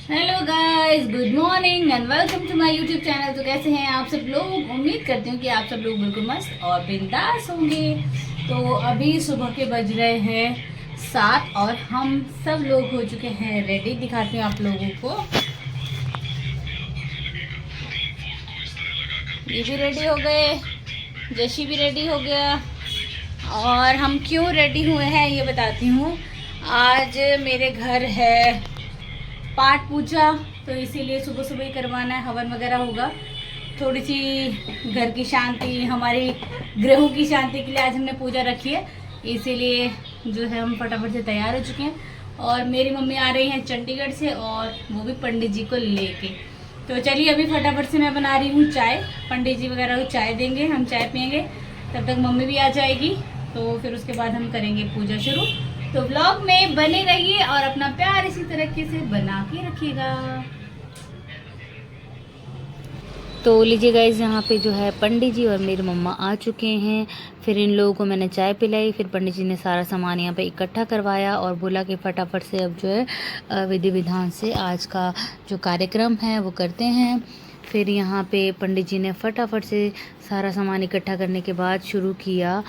Hello guys, good morning and welcome to my YouTube channel. तो कैसे हैं आप सब लोग? उम्मीद करती हूँ कि आप सब लोग बिल्कुल मस्त और बिंदास होंगे। तो अभी सुबह के बज रहे हैं 7 और हम सब लोग हो चुके हैं रेडी। दिखाती हूँ आप लोगों को। ये भी रेडी हो गए, जशी भी रेडी हो गया। और हम क्यों रेडी हुए हैं ये बताती हूँ। आज मेरे घर है पाठ पूजा, तो इसीलिए सुबह सुबह ही करवाना है। हवन वगैरह होगा। थोड़ी सी घर की शांति, हमारी ग्रहों की शांति के लिए आज हमने पूजा रखी है। इसीलिए जो है हम फटाफट से तैयार हो चुके हैं। और मेरी मम्मी आ रही हैं चंडीगढ़ से, और वो भी पंडित जी को लेके। तो चलिए अभी फटाफट से मैं बना रही हूँ चाय। पंडित जी वगैरह को चाय देंगे, हम चाय पियेंगे। तब तक मम्मी भी आ जाएगी, तो फिर उसके बाद हम करेंगे पूजा शुरू। तो व्लॉग में बने रहिए और अपना प्यार इसी तरीके से बना के रखिएगा। तो लीजिए गाइस, यहाँ पे जो है पंडित जी और मेरी मम्मा आ चुके हैं। फिर इन लोगों को मैंने चाय पिलाई। फिर पंडित जी ने सारा सामान यहाँ पे इकट्ठा करवाया और बोला कि फटाफट से अब जो है विधि विधान से आज का जो कार्यक्रम है वो करते हैं। फिर यहाँ पे पंडित जी ने फटाफट से सारा सामान इकट्ठा करने के बाद शुरू किया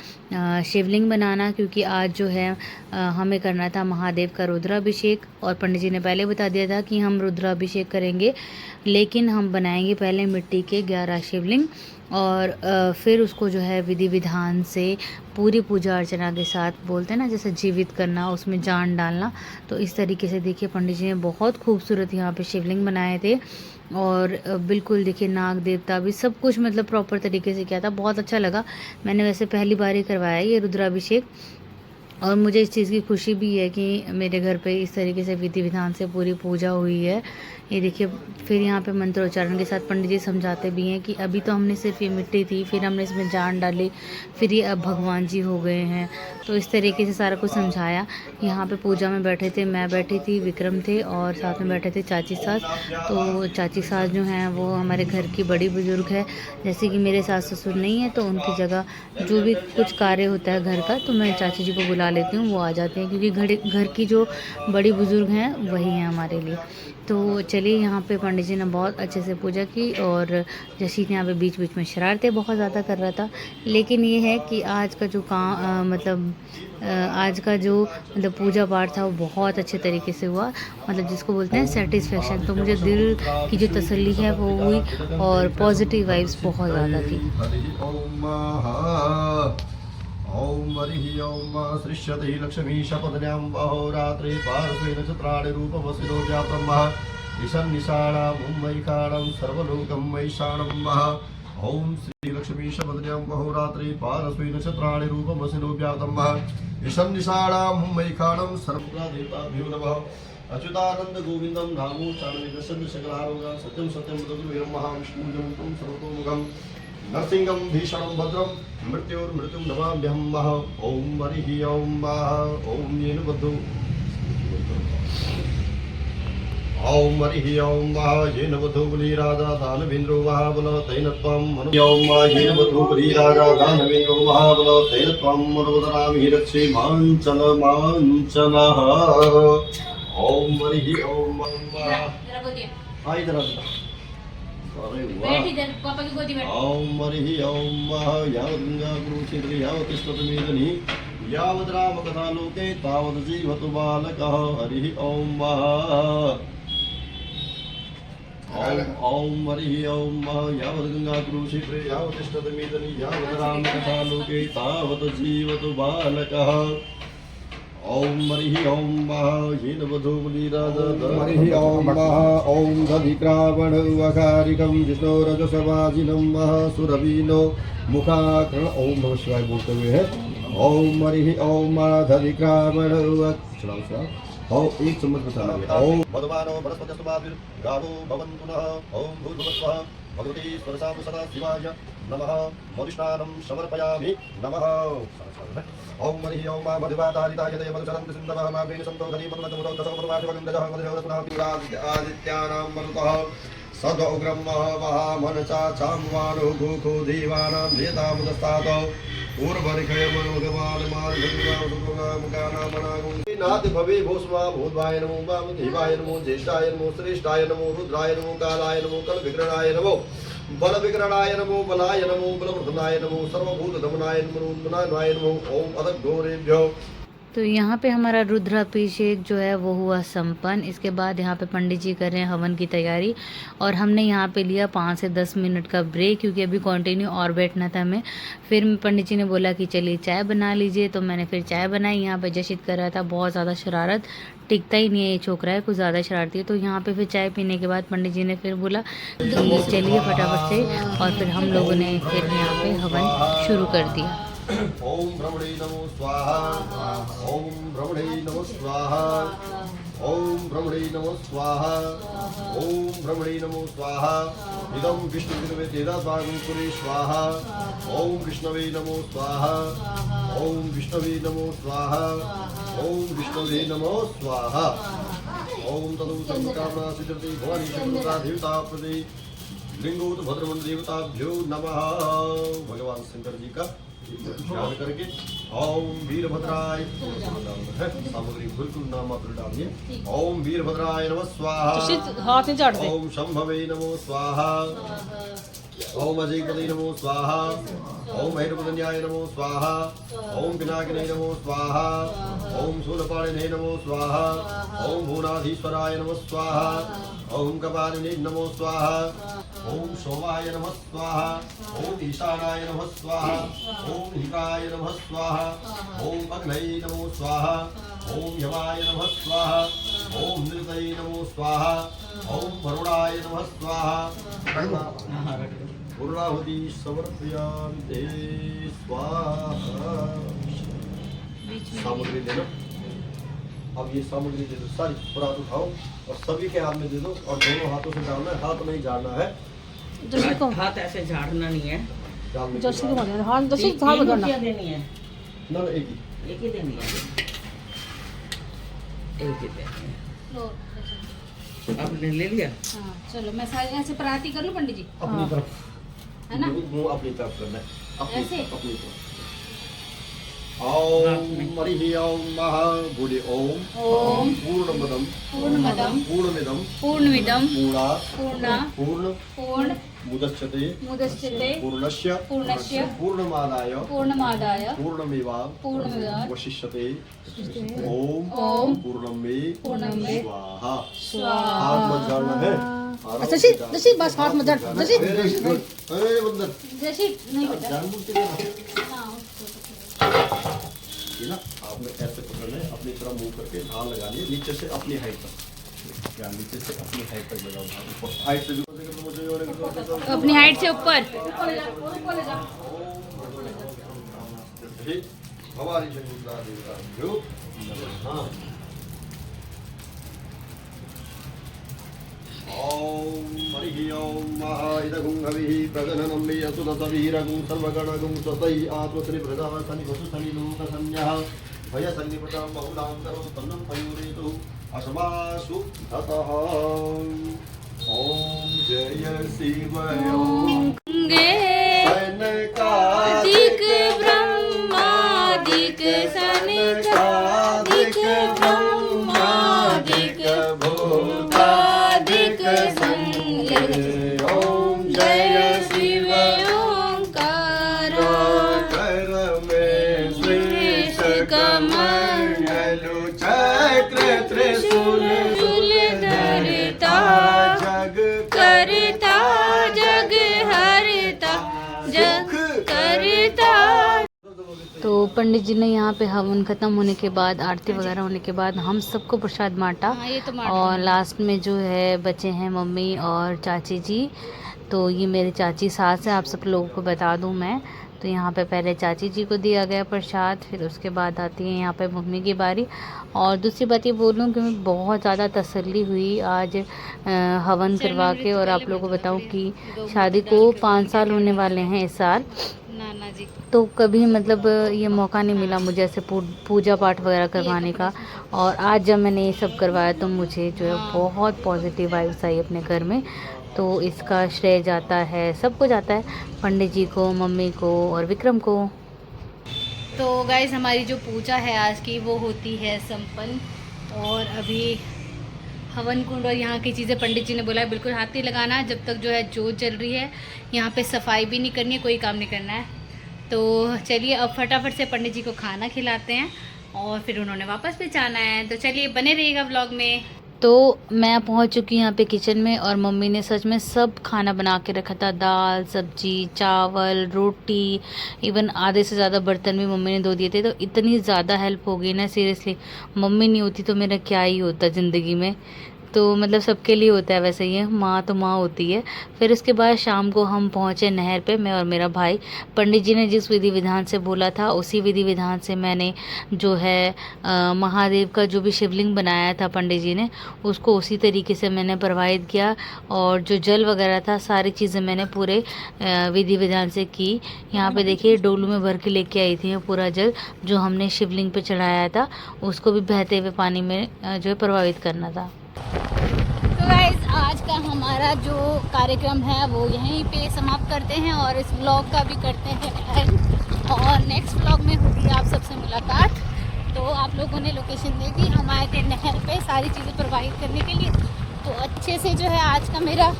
शिवलिंग बनाना, क्योंकि आज जो है हमें करना था महादेव का रुद्राभिषेक। और पंडित जी ने पहले बता दिया था कि हम रुद्राभिषेक करेंगे, लेकिन हम बनाएंगे पहले मिट्टी के 11 शिवलिंग और फिर उसको जो है विधि विधान से पूरी पूजा अर्चना के साथ, बोलते हैं ना जैसे जीवित करना, उसमें जान डालना। तो इस तरीके से देखिए पंडित जी ने बहुत खूबसूरत यहाँ पे शिवलिंग बनाए थे। और बिल्कुल देखिए नाग देवता भी सब कुछ मतलब प्रॉपर तरीके से किया था। बहुत अच्छा लगा। मैंने वैसे पहली बार ही करवाया ये रुद्राभिषेक, और मुझे इस चीज़ की खुशी भी है कि मेरे घर पे इस तरीके से विधि विधान से पूरी पूजा हुई है। ये देखिए, फिर यहाँ पे मंत्रोच्चारण के साथ पंडित जी समझाते भी हैं कि अभी तो हमने सिर्फ ये मिट्टी थी, फिर हमने इसमें जान डाली, फिर ये अब भगवान जी हो गए हैं। तो इस तरीके से सारा कुछ समझाया। यहाँ पे पूजा में बैठे थे, मैं बैठी थी, विक्रम थे, और साथ में बैठे थे चाची सास। तो चाची सास जो हैं वो हमारे घर की बड़ी बुजुर्ग है। जैसे कि मेरे सास ससुर नहीं है, तो उनकी जगह जो भी कुछ कार्य होता है घर का, तो मैं चाची जी को बुला लेती हूँ, वो आ जाते हैं, क्योंकि घर की जो बड़ी बुजुर्ग हैं वही हैं हमारे लिए। तो चलिए, यहाँ पे पंडित जी ने बहुत अच्छे से पूजा की। और जशीन यहाँ पे बीच बीच में शरारतें बहुत ज़्यादा कर रहा था। लेकिन ये है कि आज का जो काम आज का जो मतलब पूजा पाठ था वो बहुत अच्छे तरीके से हुआ। मतलब जिसको बोलते हैं सेटिस्फेक्शन। तो मुझे दिल की जो तसल्ली है वो हुई, और पॉजिटिव वाइब्स बहुत ज़्यादा थी। ओम हरि ओम सृष्यते लक्ष्मी शपथन्यां अहोरात्रे पार्श्वे नक्षत्राणि रूपमसिनो व्याप्तम् ईशान्निशाणां मुम्मैकाणं सर्वलोकं मैशाणं ओम श्री लक्ष्मी शपथन्यां अहोरात्रे पार्श्वे नक्षत्राणि रूपमसिनो व्याप्तम् ईशान्निशाणां मुम्मैकाणं सर्वदेवताभ्यो नमः। अच्युतानंद गोविंदम नामो चारणिदशं सकलारोगां सत्यं सत्यं वदतु महाविष्णुं तं सर्वतोमुखं नरसिंहं भीषणं भद्रं मृत्युर्मृत्युं नमाम्यहं। ओम हरि ओम ओम येन बद्धो ओम हरि ओम येन बद्धो बलिराजा दानवेन्द्रो बल तेन त्वं मनु ओम येन बद्धो बलिराजा दानवेन्द्रो बल तेन त्वं मनुवदनामि रक्षे माञ्चल माञ्चलः। ओम हरि ओम पापा की गोदी में ओम हरि ओम यावद् यावतिष्ठतमेदनि यावद् रामकथा लोके तावद् जीवतु बालकः। हरि ओम ओम हरि ओम यावद् गङ्गापुरुषेत्रे यावतिष्ठतमेदनि यावद् रामकथा लोके तावद् जीवतु बालकः। ओम हरि ओम येन वधो बलिराजा हरि ओम ओम दधिक्रावण वकारिकं विष्णोरजसवाजिनं सुरवीनो मुखाकर्ण। ओम नमः शिवाय बोलते हुए है। ओम हरि ओम दधिक्रावण ओम एक चम्मच मसाला है। ओम भगवानो बृहस्पतिस्तुवाभिर् गावो भवन्तु नः। ओम भूर्भुवस्वः भगवती स्वरसां सदा शिवाय नमः। मधुष्णानं समर्पयामि नमः। ओम हरि ओम मधुवातारिताय देव मधुचरन्ति सिन्धवः मावेन सन्तो गरीबन्मतमुदौ दशमपुरवादिवगन्धजः मधुदेवतनः आदित्यानां मरुतः सदोग्रं महामनसा चाम्वानो घोखो देवानां देतामुदस्तात् पूर्वरिखय मनोगमाल मार्गुगा मुगानामनागुं नाथ भवे भूस्वा भूतवाय नमो वाम देवाय नमो ज्येष्ठाय नमो श्रेष्ठाय नमो रुद्राय नमो कालाय नमो कल विग्रहाय नमो बल विग्रहाय नमो बलाय नमो बलवर्धनाय नमो सर्वभूत दमनाय नमो उन्मनाय नमो ओम अदक घोरेभ्यो। तो यहाँ पे हमारा रुद्राभिषेक जो है वो हुआ संपन्न। इसके बाद यहाँ पे पंडित जी कर रहे हैं हवन की तैयारी और हमने यहाँ पे लिया 5 से 10 मिनट का ब्रेक क्योंकि अभी कंटिन्यू और बैठना था हमें। फिर पंडित जी ने बोला कि चलिए चाय बना लीजिए, तो मैंने फिर चाय बनाई। यहाँ पे जशित कर रहा था बहुत ज़्यादा शरारत, टिकता ही नहीं है ये छोकरा है, कुछ ज़्यादा शरारती है। तो यहाँ पे फिर चाय पीने के बाद पंडित जी ने फिर बोला कि चलिए फटाफट से, और फिर हम लोगों ने फिर यहाँ पे हवन शुरू कर दिया। ओम ब्रह्मणे नमो स्वाहा ओम ब्रह्मणे नमो स्वाहा ओम ब्रह्मणे नमो स्वाहा ओम ब्रह्मणे नमो स्वाहा इदं विष्णुवे तेजस्वागुंकुरे स्वाहा ओम विष्णवे नमो स्वाहा ओम विष्णवे नमो स्वाहा ओम विष्णवे नमो स्वाहा ओम तदु सर्वकामना सिद्ध्यति भवानी शंकरा देवता प्रति लिंगोत भद्रमन देवताभ्यो नमः। भगवान शंकर जी का ध्यान करके ओम वीरभद्राय सामग्री बिल्कुल नाम मात्र डालिए। ओम वीरभद्राय नमः स्वाहा ओम शंभवे नमो स्वाहा ओम अजयपदे नमो स्वाहा ओम भैरवदन्याय नमो स्वाहा ओम पिनाकिने नमो स्वाहा ओम शूलपाणिने नमो स्वाहा ओम भुवनाधीश्वराय नमो स्वाहा ओम कपालिने नमो स्वाहा ओम सोमाय नमः स्वाहा ओम ईशानाय नमः स्वाहा ओम हिकाय नमः स्वाहा ओम अग्नये नमो स्वाहा ओम यमाय नमः स्वाहा ओम नृतये नमो स्वाहा ओम वरुणाय नमः स्वाहा पूर्णाहुति समर्पयामि ते स्वाहा। सामग्री ले लो, अब ये सामग्री दे दो, सारी परात उठाओ और सभी के हाथ में दे दो और दोनों हाथों से डालना है, हाथ नहीं झाड़ना है। हाथ ऐसे झाड़ना नहीं है, जैसे हाथ देनी है ना, एक ही देनी है, एक ही देनी है। आपने ले लिया? हाँ, चलो मैं सारी ऐसे पराती कर लूं पंडित जी, अपनी तरफ है ना? मुंह अपनी तरफ करना है, अपनी ऐसे? अपनी तरफ। ओम हरि ओम महा बोले ओम ओम पूर्णमदम पूर्णमदम पूर्णमिदम पूर्णमिदम पूर्णा पूर्णा पूर्ण पूर्ण मुदच्यते मुदच्यते पूर्णस्य पूर्णस्य पूर्णमादाय पूर्णमादाय पूर्णमेवा पूर्णमेव वशिष्यते ओम ओम पूर्णमे पूर्णमे स्वाहा। स्वाहा। हाथ मत झाड़ना है। जैसे बस हाथ मत झाड़, जैसे वेरी गुड। ए बंदर जैसे नहीं बेटा, जानबूझ के करना। हाँ, ये ना आपने ऐसे पकड़ना है, अपनी तरफ मुंह करके धार लगा लिए, नीचे से अपनी हाइट तक, या नीचे से अपनी हाइट तक लगाओ धार, ऊपर हाइट से भी अपनी हाइट से ऊपर। हमारी शंकुतला देवता जो हाँ। ओम हरि ओम महा इदगुं हविः प्रजननं मे असुदसवीरगुं सर्वगणगुं स्वतै आत्मसनि प्रदाः सनि वसुसनि लोकसंज्ञः भयसन्निपटां बहुलां करोतु तन्नं पयोरेतु असमासु ततः। ओम जय शिव ओम सनकादिक ब्रह्मादिक सनकादिक ब्रह्मादिक भूतादिक संग ओम जय शिव ओंकार कर में श्रेष्ठ कमंडलु चक्र त्रिशूल धरता जग करता जग हरता जग करता। तो पंडित जी ने यहाँ पे हवन ख़त्म होने के बाद, आरती वगैरह होने के बाद हम सबको प्रसाद बांटा। हाँ, ये तो और लास्ट में जो है बचे हैं मम्मी और चाची जी। तो ये मेरी चाची सास है, आप सब लोगों को बता दूं मैं। तो यहाँ पे पहले चाची जी को दिया गया प्रसाद, फिर उसके बाद आती है यहाँ पे मम्मी की बारी। और दूसरी बात ये बोलूँ कि मैं बहुत ज़्यादा तसल्ली हुई आज हवन करवा के। और आप लोगों को बताऊँ कि शादी को 5 साल होने वाले हैं इस साल। नाना जी तो कभी मतलब ये मौका नहीं मिला मुझे ऐसे पूजा पाठ वगैरह करवाने का। और आज जब मैंने ये सब करवाया तो मुझे जो है बहुत पॉजिटिव वाइब्स आई अपने घर में। तो इसका श्रेय जाता है, सबको जाता है, पंडित जी को, मम्मी को और विक्रम को। तो गाइज़ हमारी जो पूजा है आज की वो होती है संपन्न। और अभी हवन कुंड और यहाँ की चीज़ें पंडित जी ने बोला है बिल्कुल हाथ नहीं लगाना जब तक जो है जोत जल रही है। यहाँ पे सफाई भी नहीं करनी है, कोई काम नहीं करना है। तो चलिए अब फटाफट से पंडित जी को खाना खिलाते हैं और फिर उन्होंने वापस भी जाना है। तो चलिए बने रहिएगा व्लॉग में। तो मैं पहुंच चुकी हूँ यहाँ पे किचन में और मम्मी ने सच में सब खाना बना के रखा था। दाल, सब्जी, चावल, रोटी, इवन आधे से ज़्यादा बर्तन भी मम्मी ने धो दिए थे। तो इतनी ज़्यादा हेल्प हो गई ना, सीरियसली। मम्मी नहीं होती तो मेरा क्या ही होता ज़िंदगी में। तो मतलब सबके लिए होता है वैसे, ये माँ तो माँ होती है। फिर उसके बाद शाम को हम पहुँचे नहर पे, मैं और मेरा भाई। पंडित जी ने जिस विधि विधान से बोला था उसी विधि विधान से मैंने जो है महादेव का जो भी शिवलिंग बनाया था पंडित जी ने, उसको उसी तरीके से मैंने प्रवाहित किया। और जो जल वगैरह था सारी चीज़ें मैंने पूरे विधि विधान से की। यहाँ पे देखिए डोलू में भर के लेके आई थी पूरा जल जो हमने शिवलिंग पे चढ़ाया था, उसको भी बहते हुए पानी में जो है प्रभावित करना था। तो गाइस आज का हमारा जो कार्यक्रम है वो यहीं पे समाप्त करते हैं और इस व्लॉग का भी करते हैं एंड। और नेक्स्ट व्लॉग में होगी आप सबसे मुलाकात। तो आप लोगों ने लोकेशन देखी, हम आए थे नहर पे सारी चीज़ें प्रवाहित करने के लिए। तो अच्छे से जो है आज का मेरा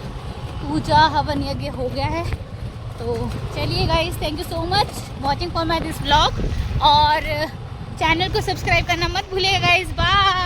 पूजा हवन यज्ञ हो गया है। तो चलिए guys, thank you so much watching for my this vlog. और चैनल को सब्सक्राइब करना मत भूलिएगा गाइस। बाय।